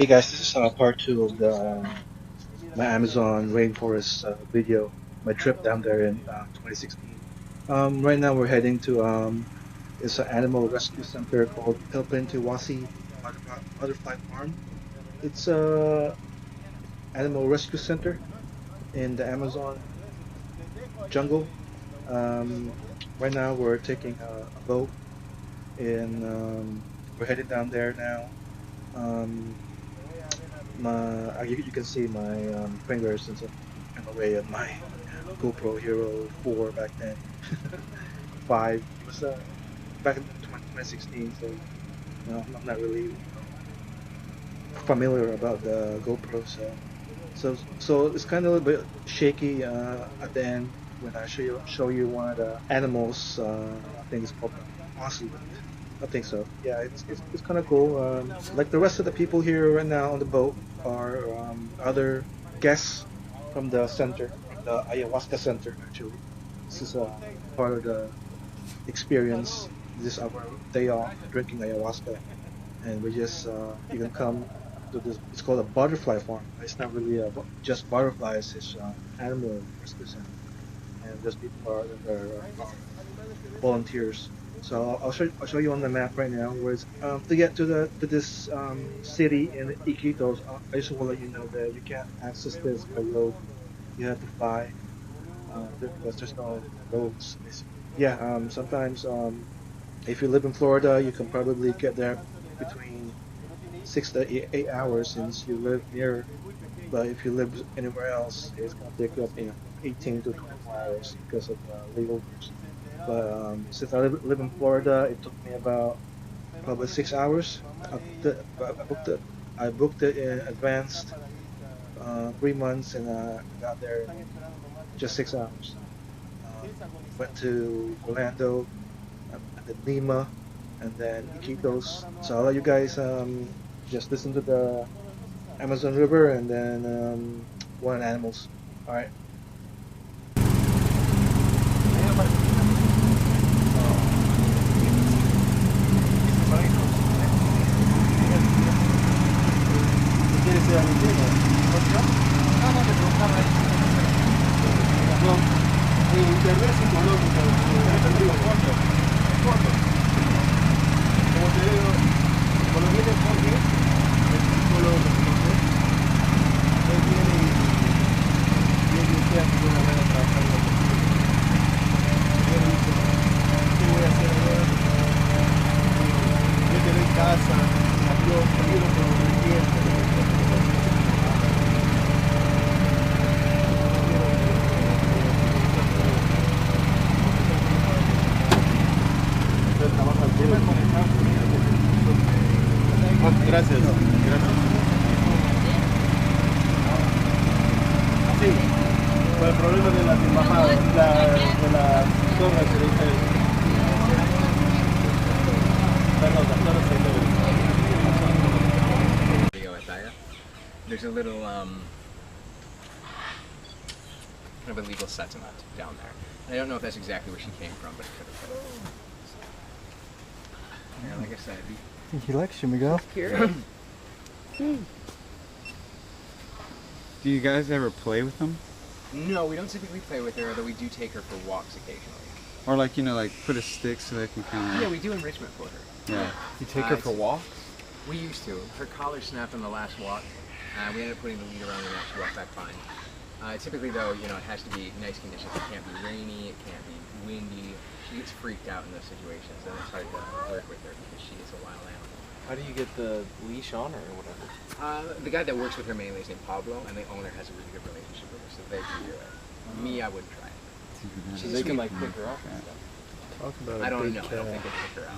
Hey guys, this is part two of the my Amazon rainforest video, my trip down there in 2016. Right now we're heading to it's an animal rescue center called Pilpintuwasi Butterfly Farm. It's a animal rescue center in the Amazon jungle. Um, right now we're taking a boat and we're heading down there now. Um, you can see my fingers since I'm away at my GoPro Hero 4 back then. 5. It was back in 2016, so I'm not really familiar about the GoPro, so it's kind of a little bit shaky at the end when I show you one of the animals. I think it's called Aussie. I think so. Yeah, it's kind of cool. Like the rest of the people here right now on the boat are other guests from the center, from the ayahuasca center. Actually, this is part of the experience. This is our day off drinking ayahuasca, and we just you can come to this. It's called a butterfly farm. It's not really just butterflies. It's animal rescue center, and just people are volunteers. So I'll show you on the map right now. Whereas to get to this city in Iquitos, I just want to let you know that you can't access this by road. You have to fly because there's no roads. Yeah. Sometimes if you live in Florida, you can probably get there between 6 to 8 hours since you live near. But if you live anywhere else, it's gonna take up 18 to 24 hours because of layovers. But since I live in Florida, it took me about probably 6 hours. I booked it in advanced 3 months, and got there in just 6 hours. Went to Orlando, and then Lima, and then Iquitos. So I'll let you guys just listen to the Amazon River and then wild animals. All right. ¿Quieres ser argentino? No, no te preguntaba eso. No, interés psicológico, digo, corto, corto. Como te digo, cuando viene Jorge, el psicólogo que conoce, él viene y él dice aquí voy a ver a trabajar en la y él dice, ¿qué voy a hacer ahora? Yo te doy casa, adiós, te ayudo con lo que quieras. Gracias, gracias. Sí, por el problema de las embajadas, de las torres, There's a little kind of illegal settlement down there. And I don't know if that's exactly where she came from, but it could have been. Yeah, like I said, He likes you, Miguel. Do you guys ever play with them? no, we don't typically play with her, although we do take her for walks occasionally. Or like, you know, like put a stick so they can kind of... Yeah, we do enrichment for her. Yeah. You take her for walks? We used to. Her collar snapped on the last walk. We ended up putting the lead around her and she walked back fine. Typically though, you know, it has to be nice conditions. It can't be rainy, it can't be windy. She gets freaked out in those situations, and it's hard to work with her because she is a wild animal. How do you get the leash on her or whatever? The guy that works with her mainly is named Pablo, and the owner has a really good relationship with her, so they can do it. Me, I wouldn't try it. So they can like pick her up and stuff. Talk about I don't know. I don't think they'd pick her out.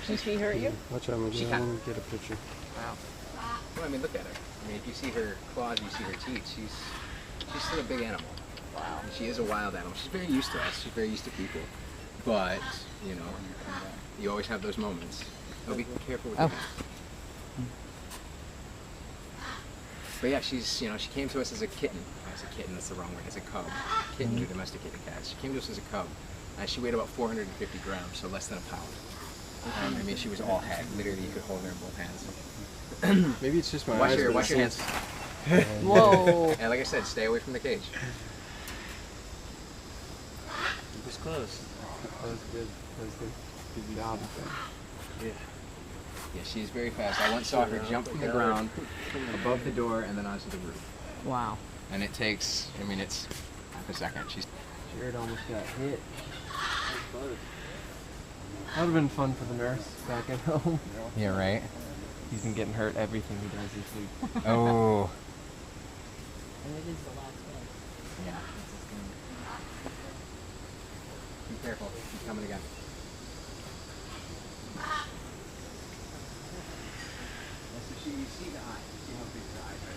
Does she hurt you? Watch out, She Miguel. can. Let me get a picture. Wow. Well, I mean, look at her. I mean, if you see her claws, you see her teeth. She's still a big animal. Wow. And she is a wild animal. She's very used to us. She's very used to people. But you know, you always have those moments. So be careful with your hands. But yeah, she's, you know, she came to us as a kitten. As a kitten, that's the wrong word. As a cub. Kittens are domesticated cats. She came to us as a cub. She weighed about 450 grams, so less than a pound. I mean, she was all head. Literally, you could hold her in both hands. Maybe it's just my Wash eyes. your, but wash your hands. Whoa. And like I said, stay away from the cage. It was close. That was good. That was good. Good job. Yeah. Yeah, she's very fast. I once saw her jump from the ground above the door and then onto the roof. Wow. And it takes, I mean, it's half a second. She's Jared almost got hit. That would have been fun for the nurse back at home. yeah, right. He's been getting hurt everything he does this week. Oh, And it is the last one. yeah. Be careful. She's coming again. So you see the eye. You see how big the eyes are.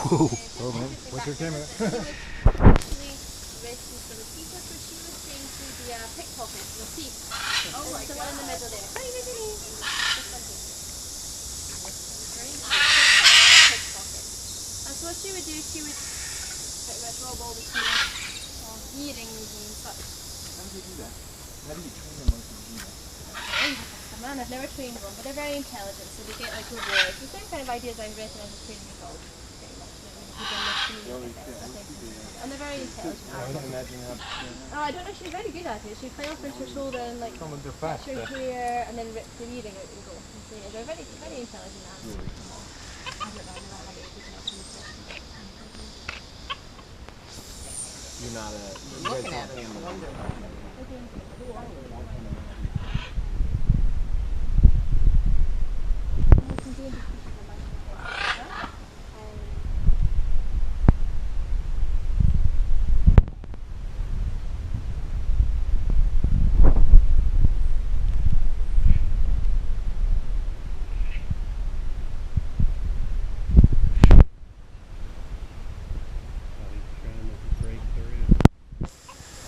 Oh man, what's your camera? Rescue from the teeth, that's what she was saying to the pickpocket, the thief. Oh my God. The one in the middle there. Hi, Vivian. Pickpocket. And so what she would do, she would pretty much rob all the teeth, earrings and such. How do you do that? How do you train them like you do that? Man, I've never trained one, but they're very intelligent, so they get like rewards. The same kind of ideas I recognise as training dogs. And they're very intelligent. I would imagine how. Oh, I don't know, she's very good at it. She'd climb up into her shoulder and like Some of the touch fast. her hair and then rip the earring out and go. And so, yeah, they're very, very intelligent animals. I don't know, I don't know how they keep up with it. You're not a. Looking at me, I'm wondering.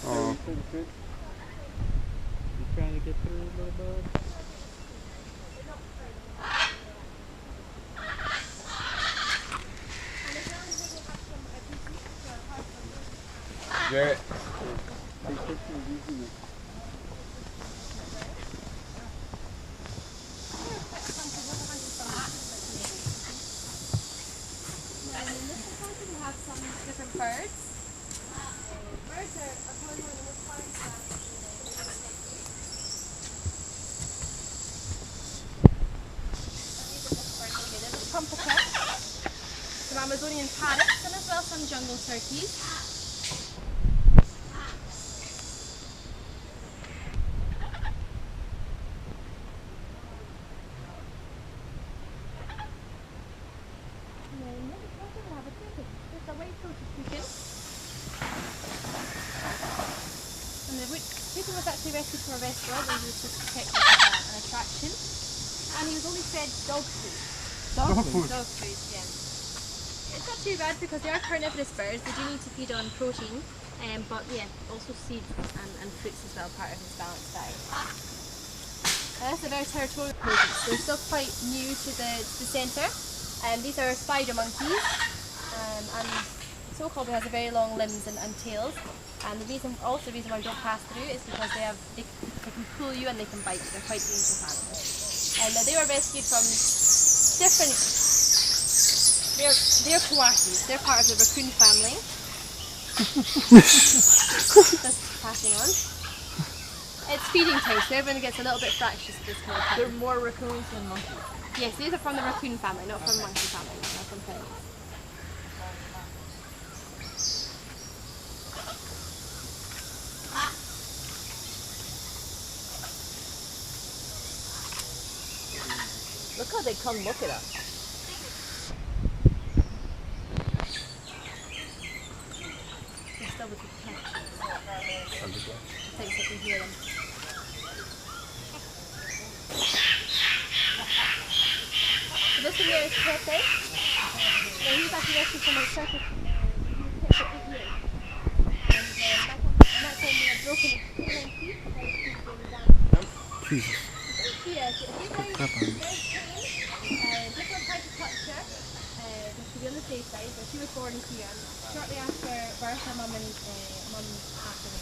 Oh. You trying to get through, little bud? Jarrett. And in this department we have some different birds. Birds are probably one of the most common species. They're the trumpeters, some Amazonian parrots, and as well some jungle turkeys. And then in this department we have a toucan. There's a white-throated toucan. And the toucan was actually rescued from a restaurant and he was just protected as an attraction. And he was only fed dog food. Dog food. Dog food, yeah. It's not too bad because they are carnivorous birds. They do need to feed on protein, but yeah, also seeds and fruits as well, part of his balanced diet. That's a very territorial rodents. They're still quite new to the centre. These are spider monkeys, and so-called has a very long limbs and tails. And the reason why we don't pass through is because they can pull you and they can bite you. They're quite dangerous animals. And they were rescued from different. They're coatis. They're part of the raccoon family. Just passing on. It's feeding time, so everyone gets a little bit fractious at this kind of They're time. more raccoons than monkeys. Yes, these are from the raccoon family, not from monkey family, not from penguins. Look how they come look at us. They're still with the catch. Thanks, I can hear them. So this one here is Pepe. Now he was actually rescued from a circus. He was hit for 8 years. And that's when we had broken his canine teeth. And his teeth going down. Jesus. Yeah, so if you guys very clean, people tried to touch her, just to be on the safe side, but she was born here. And shortly after birth, her mum passed away.